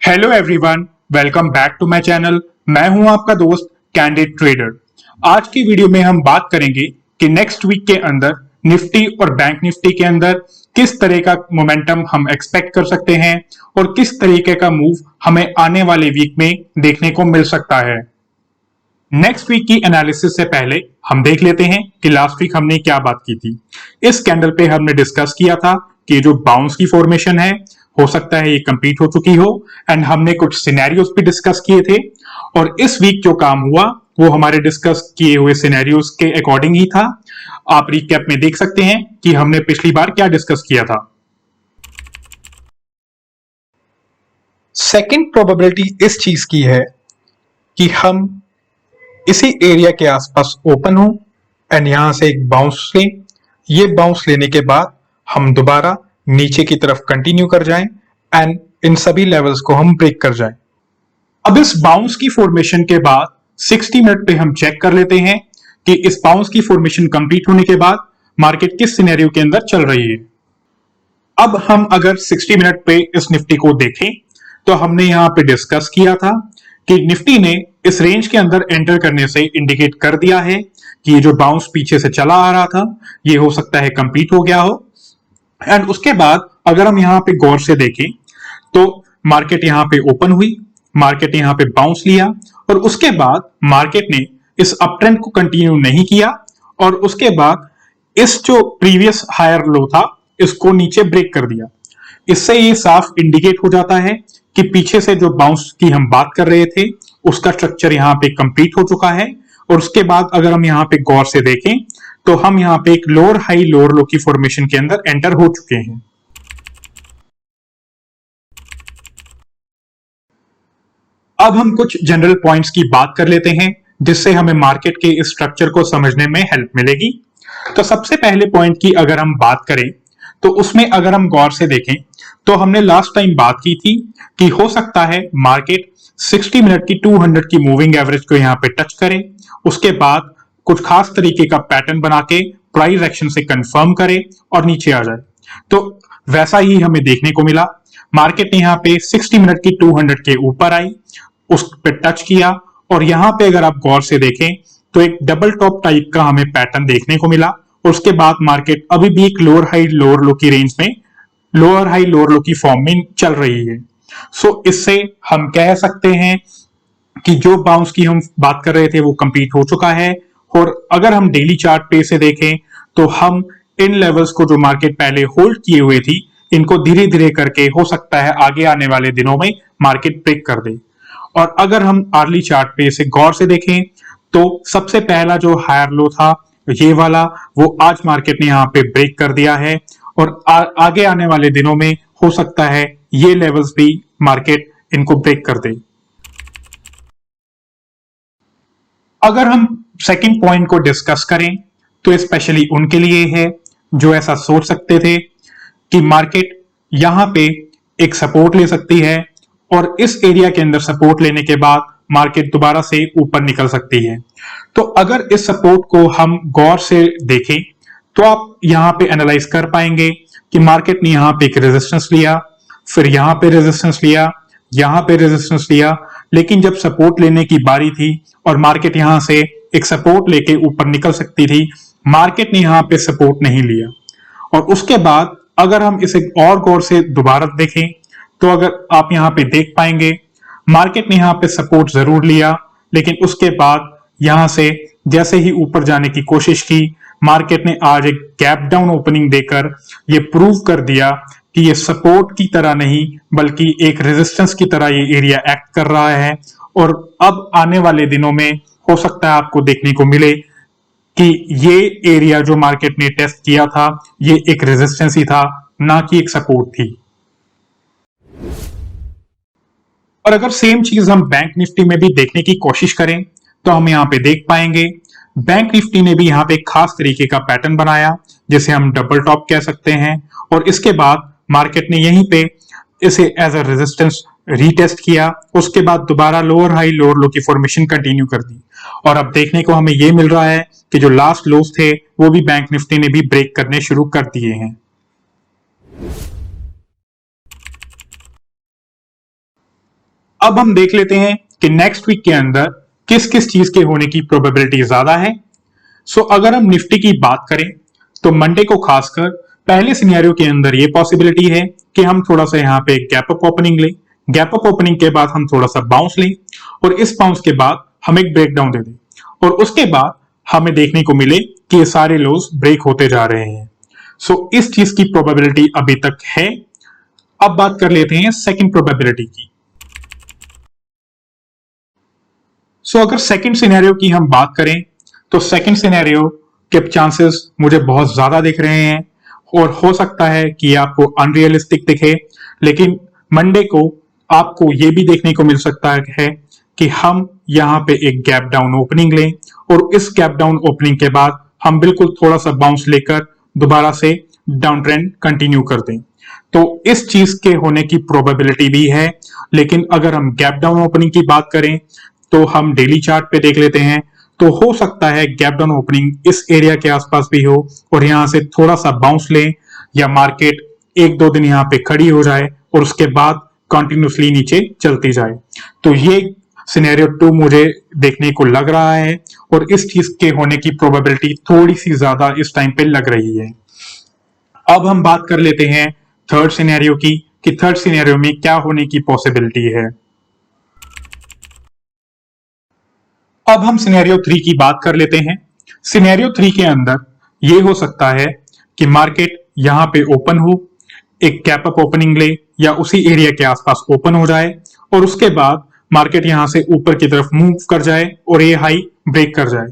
Hello everyone, welcome back to my channel. मैं हूं आपका दोस्त कैंडिड ट्रेडर। आज की वीडियो में हम बात करेंगे कि नेक्स्ट वीक के अंदर निफ्टी और बैंक निफ्टी के अंदर किस तरह का मोमेंटम हम एक्सपेक्ट कर सकते हैं और किस तरीके का मूव हमें आने वाले वीक में देखने को मिल सकता है। नेक्स्ट वीक की एनालिसिस से पहले हम देख लेते हैं कि लास्ट वीक हमने क्या बात की थी। इस कैंडल पे हमने डिस्कस किया था कि जो बाउंस की फॉर्मेशन है हो सकता है ये कंप्लीट हो चुकी हो, एंड हमने कुछ सिनेरियोज भी डिस्कस किए थे और इस वीक जो काम हुआ वो हमारे डिस्कस किए हुए सिनेरियोज के अकॉर्डिंग ही था। आप रिकैप में देख सकते हैं कि हमने पिछली बार क्या डिस्कस किया था। सेकंड प्रोबेबिलिटी इस चीज की है कि हम इसी एरिया के आसपास ओपन हो एंड यहां से एक बाउंस लें। ये बाउंस लेने के बाद हम दोबारा नीचे की तरफ कंटिन्यू कर जाएं एंड इन सभी लेवल्स को हम ब्रेक कर जाएं। अब इस बाउंस की फॉर्मेशन के बाद 60 मिनट पे हम चेक कर लेते हैं कि इस बाउंस की फॉर्मेशन कंप्लीट होने के बाद मार्केट किस सिनेरियो के अंदर चल रही है। अब हम अगर 60 मिनट पे इस निफ्टी को देखें तो हमने यहां पे डिस्कस किया था कि निफ्टी ने इस रेंज के अंदर एंटर करने से इंडिकेट कर दिया है कि ये जो बाउंस पीछे से चला आ रहा था ये हो सकता है कंप्लीट हो गया हो। एंड उसके बाद अगर हम यहां पे गौर से देखें तो मार्केट यहां पे ओपन हुई, मार्केट यहां पे बाउंस लिया और उसके बाद मार्केट ने इस अप ट्रेंड को कंटिन्यू नहीं किया और उसके बाद इस जो प्रीवियस हायर लो था इसको नीचे ब्रेक कर दिया। इससे ये साफ इंडिकेट हो जाता है कि पीछे से जो बाउंस की हम बात कर रहे थे उसका स्ट्रक्चर यहां पे कंप्लीट हो चुका है। और उसके बाद अगर हम यहां पे गौर से देखें तो हम यहां पे एक लोअर हाई लोअर लो की फॉर्मेशन के अंदर एंटर हो चुके हैं। अब हम कुछ जनरल पॉइंट्स की बात कर लेते हैं जिससे हमें मार्केट के इस स्ट्रक्चर को समझने में हेल्प मिलेगी। तो सबसे पहले पॉइंट की अगर हम बात करें तो उसमें अगर हम गौर से देखें तो हमने लास्ट टाइम बात की थी कि हो सकता है मार्केट 60 मिनट की 200 की मूविंग एवरेज को यहां पे टच करे, उसके बाद कुछ खास तरीके का पैटर्न बना के प्राइस एक्शन से कंफर्म करे और नीचे आ जाए। तो वैसा ही हमें देखने को मिला। मार्केट ने यहां पे 60 मिनट की 200 के ऊपर आई, उस पे टच किया और यहां पे अगर आप गौर से देखें तो एक डबल टॉप टाइप का हमें पैटर्न देखने को मिला। उसके बाद मार्केट अभी भी एक लोअर हाई लोअर लो की रेंज में, लोअर हाई लोअर लो की फॉर्म में चल रही है। सो इससे हम कह सकते हैं कि जो बाउंस की हम बात कर रहे थे वो कंप्लीट हो चुका है। और अगर हम डेली चार्ट पे से देखें तो हम इन लेवल्स को जो मार्केट पहले होल्ड किए हुए थी इनको धीरे धीरे करके हो सकता है आगे आने वाले दिनों में मार्केट ब्रेक कर दे। और अगर हम अर्ली चार्ट पे से गौर से देखें तो सबसे पहला जो हायर लो था ये वाला वो आज मार्केट ने यहां पे ब्रेक कर दिया है और आगे आने वाले दिनों में हो सकता है ये लेवल्स भी मार्केट इनको ब्रेक कर दे। अगर हम सेकंड पॉइंट को डिस्कस करें तो स्पेशली उनके लिए है जो ऐसा सोच सकते थे कि मार्केट यहां पे एक सपोर्ट ले सकती है और इस एरिया के अंदर सपोर्ट लेने के बाद मार्केट दोबारा से ऊपर निकल सकती है। तो अगर इस सपोर्ट को हम गौर से देखें तो आप यहां पे एनालाइज कर पाएंगे कि मार्केट ने यहां पे एक रेजिस्टेंस लिया, फिर यहां पे रेजिस्टेंस लिया, यहां पे रेजिस्टेंस लिया, लेकिन जब सपोर्ट लेने की बारी थी और मार्केट यहां से एक सपोर्ट लेके ऊपर निकल सकती थी, मार्केट ने यहां पे सपोर्ट नहीं लिया। और उसके बाद अगर हम इसे और गौर से दोबारा देखें तो अगर आप यहां पे देख पाएंगे मार्केट ने यहां पे सपोर्ट जरूर लिया, लेकिन उसके बाद यहां से जैसे ही ऊपर जाने की कोशिश की मार्केट ने आज एक गैप डाउन ओपनिंग देकर ये प्रूव कर दिया कि ये सपोर्ट की तरह नहीं बल्कि एक रेजिस्टेंस की तरह ये एरिया एक्ट कर रहा है। और अब आने वाले दिनों में हो सकता है आपको देखने को मिले कि ये एरिया जो मार्केट ने टेस्ट किया था ये एक रेजिस्टेंस ही था, ना कि एक सपोर्ट थी। और अगर सेम चीज हम बैंक निफ्टी में भी देखने की कोशिश करें तो हम यहां पे देख पाएंगे बैंक निफ्टी ने भी यहां पे एक खास तरीके का पैटर्न बनाया जिसे हम डबल टॉप कह सकते हैं और इसके बाद मार्केट ने यहीं पे इसे एज अ रेजिस्टेंस रीटेस्ट किया, उसके बाद दोबारा लोअर हाई लोअर लो की फॉर्मेशन कंटिन्यू कर दी। और अब देखने को हमें यह मिल रहा है कि जो लास्ट लोस थे वो भी बैंक निफ्टी ने भी ब्रेक करने शुरू कर दिए हैं। अब हम देख लेते हैं कि नेक्स्ट वीक के अंदर किस किस चीज के होने की प्रोबेबिलिटी ज्यादा है। सो अगर हम निफ्टी की बात करें तो मंडे को खासकर पहले सिनेरियो के अंदर ये पॉसिबिलिटी है कि हम थोड़ा सा यहाँ पे गैप अप ओपनिंग लें, गैप अप ओपनिंग के बाद हम थोड़ा सा बाउंस लें और इस बाउंस के बाद हम एक ब्रेकडाउन दे दें और उसके बाद हमें देखने को मिले कि ये सारे लोज ब्रेक होते जा रहे हैं। सो इस चीज की प्रोबेबिलिटी अभी तक है। अब बात कर लेते हैं सेकंड प्रोबेबिलिटी की। सो अगर सेकंड सिनेरियो की हम बात करें तो सेकंड सिनेरियो के चांसेस मुझे बहुत ज्यादा दिख रहे हैं और हो सकता है कि आपको अनरियलिस्टिक दिखे, लेकिन मंडे को आपको यह भी देखने को मिल सकता है कि हम यहां पे एक गैप डाउन ओपनिंग लें और इस गैप डाउन ओपनिंग के बाद हम बिल्कुल थोड़ा सा बाउंस लेकर दोबारा से डाउन ट्रेंड कंटिन्यू कर दें। तो इस चीज के होने की प्रोबेबिलिटी भी है। लेकिन अगर हम गैप डाउन ओपनिंग की बात करें तो हम डेली चार्ट पे देख लेते हैं, तो हो सकता है गैप डाउन ओपनिंग इस एरिया के आसपास भी हो और यहां से थोड़ा सा बाउंस ले या मार्केट एक दो दिन यहां पे खड़ी हो जाए और उसके बाद कंटिन्यूसली नीचे चलती जाए। तो ये सिनेरियो 2 मुझे देखने को लग रहा है और इस चीज के होने की प्रोबेबिलिटी थोड़ी सी ज्यादा इस टाइम पे लग रही है। अब हम बात कर लेते हैं थर्ड सिनेरियो की कि थर्ड सिनेरियो में क्या होने की पॉसिबिलिटी है। अब हम सिनेरियो 3 की बात कर लेते हैं। सिनेरियो 3 के अंदर यह हो सकता है कि मार्केट यहां पे ओपन हो, एक कैप अप ओपनिंग ले या उसी एरिया के आसपास ओपन हो जाए और उसके बाद मार्केट यहां से ऊपर की तरफ मूव कर जाए और ये हाई ब्रेक कर जाए।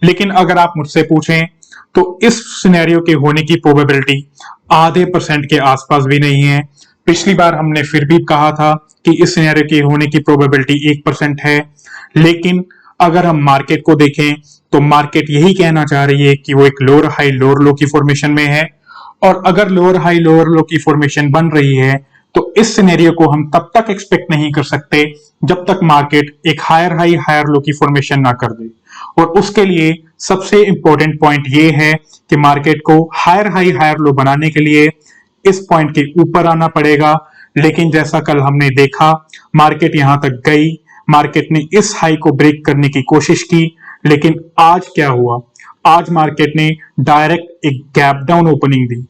लेकिन अगर आप मुझसे पूछें तो इस सिनेरियो के होने की प्रोबेबिलिटी आधे % के आसपास भी नहीं है। पिछली बार हमने फिर भी कहा था कि इस सिनेरियो के होने की प्रोबेबिलिटी 1% है, लेकिन अगर हम मार्केट को देखें तो मार्केट यही कहना चाह रही है कि वो एक लोअर हाई लोअर लो की फॉर्मेशन में है और अगर लोअर हाई लोअर लो की फॉर्मेशन बन रही है तो इस सिनेरियो को हम तब तक एक्सपेक्ट नहीं कर सकते जब तक मार्केट एक हायर हाई हायर लो की फॉर्मेशन ना कर दे। और उसके लिए सबसे इंपॉर्टेंट पॉइंट ये है कि मार्केट को हायर हाई हायर लो बनाने के लिए इस पॉइंट के ऊपर आना पड़ेगा। लेकिन जैसा कल हमने देखा मार्केट यहां तक गई, मार्केट ने इस हाई को ब्रेक करने की कोशिश की, लेकिन आज क्या हुआ, आज मार्केट ने डायरेक्ट एक गैप डाउन ओपनिंग दी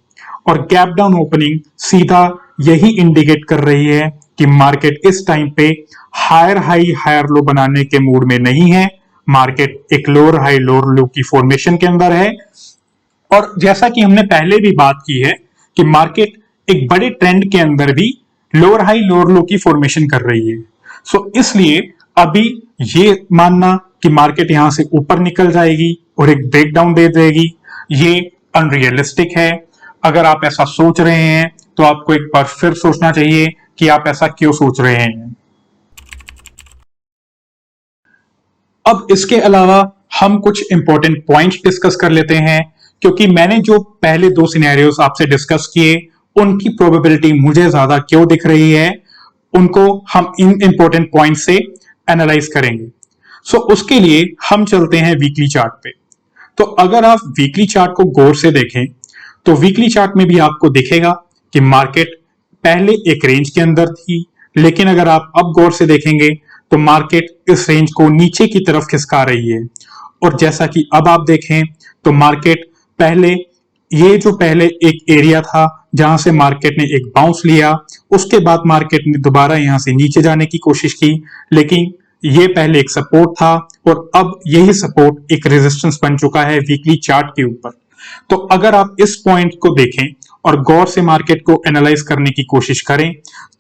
और गैप डाउन ओपनिंग सीधा यही इंडिकेट कर रही है कि मार्केट इस टाइम पे हायर हाई हायर लो बनाने के मूड में नहीं है, मार्केट एक लोअर हाई लोअर लो की फॉर्मेशन के अंदर है। और जैसा कि हमने पहले भी बात की है कि मार्केट एक बड़े ट्रेंड के अंदर भी लोअर हाई लोअर लो की फॉर्मेशन कर रही है। सो इसलिए अभी ये मानना कि मार्केट यहां से ऊपर निकल जाएगी और एक ब्रेकडाउन दे देगी, ये अनरियलिस्टिक है। अगर आप ऐसा सोच रहे हैं तो आपको एक बार फिर सोचना चाहिए कि आप ऐसा क्यों सोच रहे हैं। अब इसके अलावा हम कुछ इंपॉर्टेंट पॉइंट्स डिस्कस कर लेते हैं, क्योंकि मैंने जो पहले 2 सिनेरियोस आपसे डिस्कस किए उनकी प्रोबेबिलिटी मुझे ज्यादा क्यों दिख रही है, उनको हम इन इंपॉर्टेंट पॉइंट से एनालाइज करेंगे। सो उसके लिए हम चलते हैं वीकली चार्ट पे। तो अगर आप वीकली चार्ट को गौर से देखें तो वीकली चार्ट में भी आपको दिखेगा कि मार्केट पहले एक रेंज के अंदर थी, लेकिन अगर आप अब गौर से देखेंगे तो मार्केट इस रेंज को नीचे की तरफ खिसका रही है। और जैसा कि अब आप देखें तो मार्केट पहले एक एरिया था जहां से मार्केट ने एक बाउंस लिया, उसके बाद मार्केट ने दोबारा यहां से नीचे जाने की कोशिश की, लेकिन ये पहले एक सपोर्ट था और अब यही सपोर्ट एक रेजिस्टेंस बन चुका है वीकली चार्ट के ऊपर। तो अगर आप इस पॉइंट को देखें और गौर से मार्केट को एनालाइज करने की कोशिश करें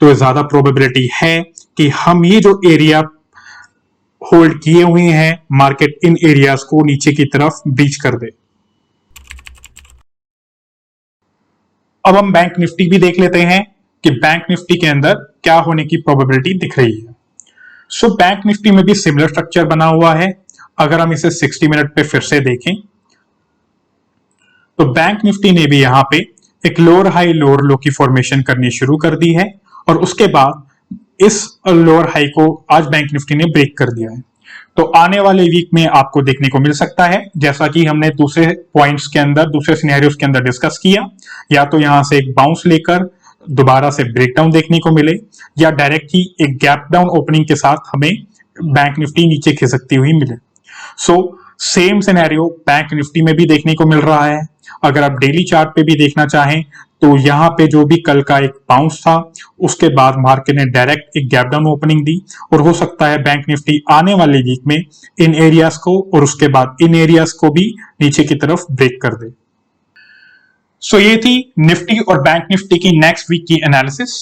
तो ज्यादा प्रोबेबिलिटी है कि हम ये जो एरिया होल्ड किए हुए हैं मार्केट इन एरियाज को नीचे की तरफ ब्रीच कर दे। अब हम बैंक निफ्टी भी देख लेते हैं कि बैंक निफ्टी के अंदर क्या होने की प्रोबेबिलिटी दिख रही है। सो बैंक निफ्टी में भी सिमिलर स्ट्रक्चर बना हुआ है। अगर हम इसे 60 मिनट पे फिर से देखें तो बैंक निफ्टी ने भी यहां पे एक लोअर हाई लोअर लो की फॉर्मेशन करनी शुरू कर दी है और उसके बाद इस लोअर हाई को आज बैंक निफ्टी ने ब्रेक कर दिया है। तो आने वाले वीक में आपको देखने को मिल सकता है, जैसा कि हमने दूसरे पॉइंट्स के अंदर दूसरे सिनेरियोस के अंदर डिस्कस किया, या तो यहां से एक बाउंस लेकर दोबारा से ब्रेकडाउन देखने को मिले या डायरेक्ट ही एक गैप डाउन ओपनिंग के साथ हमें बैंक निफ्टी नीचे खिसकती हुई मिले। So same scenario bank Nifty में भी देखने को मिल रहा है। अगर आप डेली चार्ट पे भी देखना चाहें तो यहाँ पे जो भी कल का एक बाउंस था उसके बाद मार्केट ने डायरेक्ट एक गैप डाउन ओपनिंग दी और हो सकता है बैंक निफ्टी आने वाले वीक में इन एरियाज को और उसके बाद इन एरियाज को भी नीचे की तरफ ब्रेक कर दे। सो ये थी निफ्टी और बैंक निफ्टी की नेक्स्ट वीक की एनालिसिस।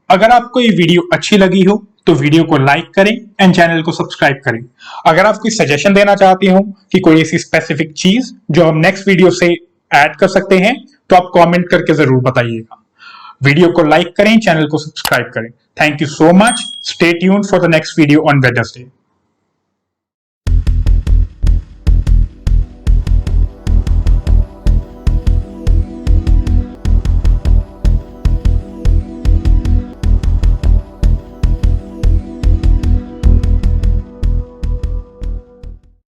अगर आपको ये वीडियो अच्छी लगी हो तो वीडियो को लाइक करें एंड चैनल को सब्सक्राइब करें। अगर आप कोई सजेशन देना चाहते हो कि कोई ऐसी स्पेसिफिक चीज जो हम नेक्स्ट वीडियो से ऐड कर सकते हैं तो आप कमेंट करके जरूर बताइएगा। वीडियो को लाइक करें, चैनल को सब्सक्राइब करें। Thank you so much. Stay tuned for the next video on Wednesday.